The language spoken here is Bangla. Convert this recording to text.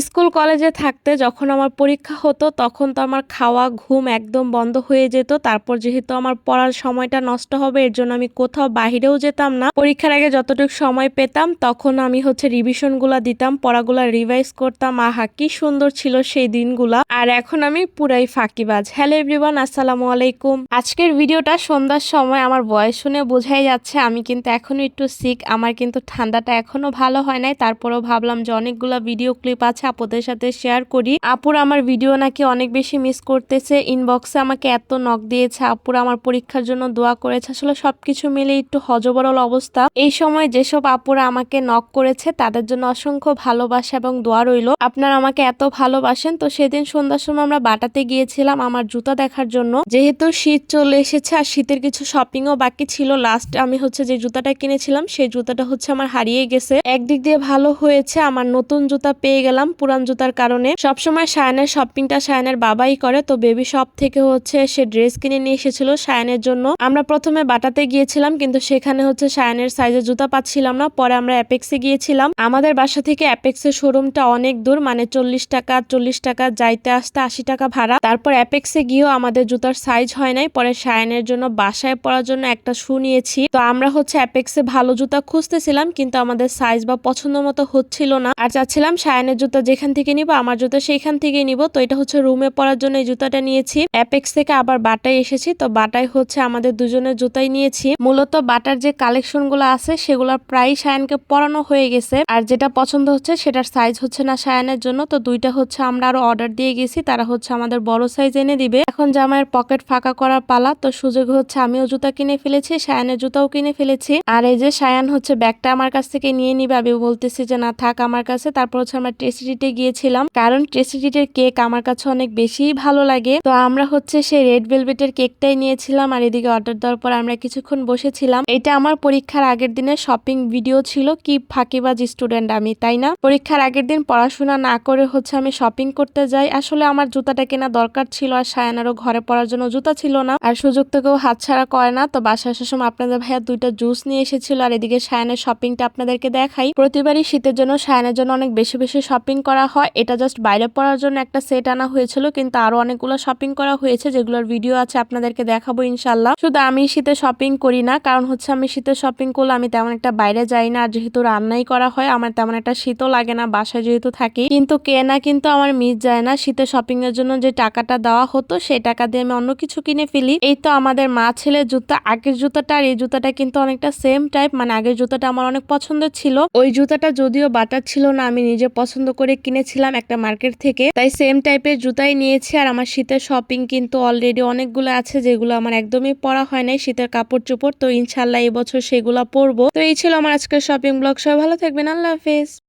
স্কুল কলেজে থাকতে যখন আমার পরীক্ষা হতো তখন তো আমার খাওয়া ঘুম একদম বন্ধ হয়ে যেত। তারপর যেহেতু আমার পড়ার সময়টা নষ্ট হবে এর জন্য আমি কোথাও বাহিরেও যেতাম না। পরীক্ষার আগে যতটুকু সময় পেতাম তখন আমি রিভিশনগুলা দিতাম, পড়াগুলা রিভাইজ করতাম। আহা কি সুন্দর ছিল সেই দিনগুলা। আর এখন আমি পুরাই ফাঁকিবাজ। হ্যালো এভরিওয়ান, আসসালামু আলাইকুম। আজকের ভিডিওটা সন্ধ্যার সময় আমার ভয়েস শুনে বোঝাই যাচ্ছে আমি কিন্তু এখনো একটু সিক। আমার কিন্তু ঠান্ডাটা এখনো ভালো হয় নাই। তারপরেও ভাবলাম যে অনেকগুলা ভিডিও ক্লিপ আছে আপুদের সাথে শেয়ার করি। আপুর আমার ভিডিও নাকি অনেক বেশি মিস করতেছে। ইনবক্সে আমাকে এত নক দিয়েছে, আপুর আমার পরীক্ষার জন্য দোয়া করেছে। আসলে সবকিছু মিলে একটু হযবরল অবস্থা। এই সময় যেসব আপুরা আমাকে নক করেছে তাদের জন্য অসংখ্য ভালোবাসা এবং দোয়া রইল। আপনারা আমাকে এত ভালোবাসেন। তো সেদিন সন্ধ্যার সময় আমরা বাটাতে গিয়েছিলাম আমার জুতা দেখার জন্য। যেহেতু শীত চলে এসেছে আর শীতের কিছু শপিংও বাকি ছিল। লাস্ট আমি যে জুতাটা কিনেছিলাম সেই জুতাটা আমার হারিয়ে গেছে। একদিক দিয়ে ভালো হয়েছে, আমার নতুন জুতা পেয়ে গেলাম পুরান জুতার কারণে। সবসময় সায়ানের শপিংটা সায়ানের বাবাই করে। তো বেবি শপ থেকে সে ড্রেস কিনে নিয়ে এসেছিল সায়ানের জন্য। আমরা প্রথমে বাটাতে গিয়েছিলাম কিন্তু সেখানে সায়ানের সাইজের জুতা পাচ্ছিলাম না। পরে আমরা অ্যাপেক্সে গিয়েছিলাম। আমাদের বাসা থেকে অ্যাপেক্সের শোরুমটা অনেক দূর, মানে 40 টাকা যাইতে আসতে 80 টাকা ভাড়া। তারপর অ্যাপেক্সে গিয়েও আমাদের জুতার সাইজ হয় নাই। পরে সায়ানের জন্য বাসায় পরার জন্য একটা শু নিয়েছি। তো আমরা অ্যাপেক্সে ভালো জুতা খুঁজতেছিলাম কিন্তু আমাদের সাইজ বা পছন্দ মতো হচ্ছিল না। আর চাচ্ছিলাম সায়ানের জুতা যেখান থেকে নিব আমার জুতা সেইখান থেকে নিব। তো এটা রুমে পরার জন্য এই জুতাটা নিয়েছি। অ্যাপেক্স থেকে আবার বাটায় এসেছি। তো বাটায় আমাদের দুজনের জুতাই নিয়েছি। মূলত বাটার যে কালেকশন গুলো আছে সেগুলোর প্রায় সায়ানকে পরানো হয়ে গেছে। আর যেটা পছন্দ সেটার সাইজ না সায়ানের জন্য। তো দুইটা আমরা আরো অর্ডার দিয়ে গেছি, তারা আমাদের বড় সাইজ এনে দিবে। এখন জামাইয়ের পকেট ফাঁকা করার পালা। তো সুযোগ আমিও জুতা কিনে ফেলেছি, সায়ানের জুতাও কিনে ফেলেছি। আর এই যে সায়ান ব্যাগটা আমার কাছ থেকে নিয়ে নিবে। আমি বলতেছি যে না থাক আমার কাছে। তারপর আমরা ট্রেসিডিতে গিয়েছিলাম, কারণ ট্রেসিডিটের কেক আমার কাছে অনেক বেশি ভালো লাগে। তো আমরা সেই রেড ভেলভেটের কেকটাই নিয়েছিলাম। আর এদিকে অর্ডার দেওয়ার পর আমরা কিছুক্ষণ বসেছিলাম। এটা আমার পরীক্ষার আগের দিনের শপিং ভিডিও ছিল। কি ফাঁকিবাজ স্টুডেন্ট আমি, তাই না? পরীক্ষার আগের দিন পড়াশোনা না করে আমি শপিং করতে যাই। আসলে আমার জুতাটা কেনা দরকার ছিল আর সায়ানারও ঘরে পড়ার জন্য জুতা ছিল না। আর সুযোগ তো কেউ হাতছাড়া করে না। তো বাসায় আসার সময় আপনাদের ভাইয়া 2টা জুস নিয়ে এসেছিল। আর এদিকে সায়ানের শপিংটা আপনাদেরকে দেখাই। প্রতিবারই শীতের জন্য সায়ানের জন্য অনেক বেশি বেশি শপিং করা হয়। এটা জাস্ট বাইরে পড়ার জন্য একটা সেট আনা হয়েছিল, কিন্তু আরো অনেকগুলো শপিং করা হয়েছে যেগুলোর ভিডিও আছে আপনাদেরকে দেখাবো ইনশাল্লাহ। শুধু আমি শীতে শপিং করি না, কারণ আমি শীতে শপিং করলে আমি তেমন একটা বাইরে যাই না। আর যেহেতু রান্নাই করা হয় আমার তেমন একটা শীতও লাগে না বাসায় যেহেতু থাকি। কিন্তু কেনা কিন্তু আমার মিস যায় না। শীতে শপিং এর জন্য যে টাকাটা দেওয়া হতো সেই টাকা দিয়ে আমি অন্য কিছু কিনে ফেলি। এই তো আমাদের মা ছেলে জুতা। আগের জুতাটা আর এই জুতাটা কিন্তু অনেকটা সেম টাইপ, মানে আগের জুতাটা আমার অনেক পছন্দের ছিল। ওই জুতাটা যদিও বাটার ছিল না, আমি নিজে পছন্দ করে কিনেছিলাম একটা মার্কেট থেকে, তাই সেম টাইপের জুতাই নিয়েছি। আর আমার শীতের শপিং কিন্তু অলরেডি অনেকগুলো আছে যেগুলো আমার একদমই পরা হয় নাই, শীতের কাপড় চোপড়। তো ইনশাল্লাহ এই বছর সেগুলো পরবো। তো এই ছিল আমার আজকের শপিং ব্লগ। সবাই ভালো থাকবেন, আল্লাহ হাফেজ।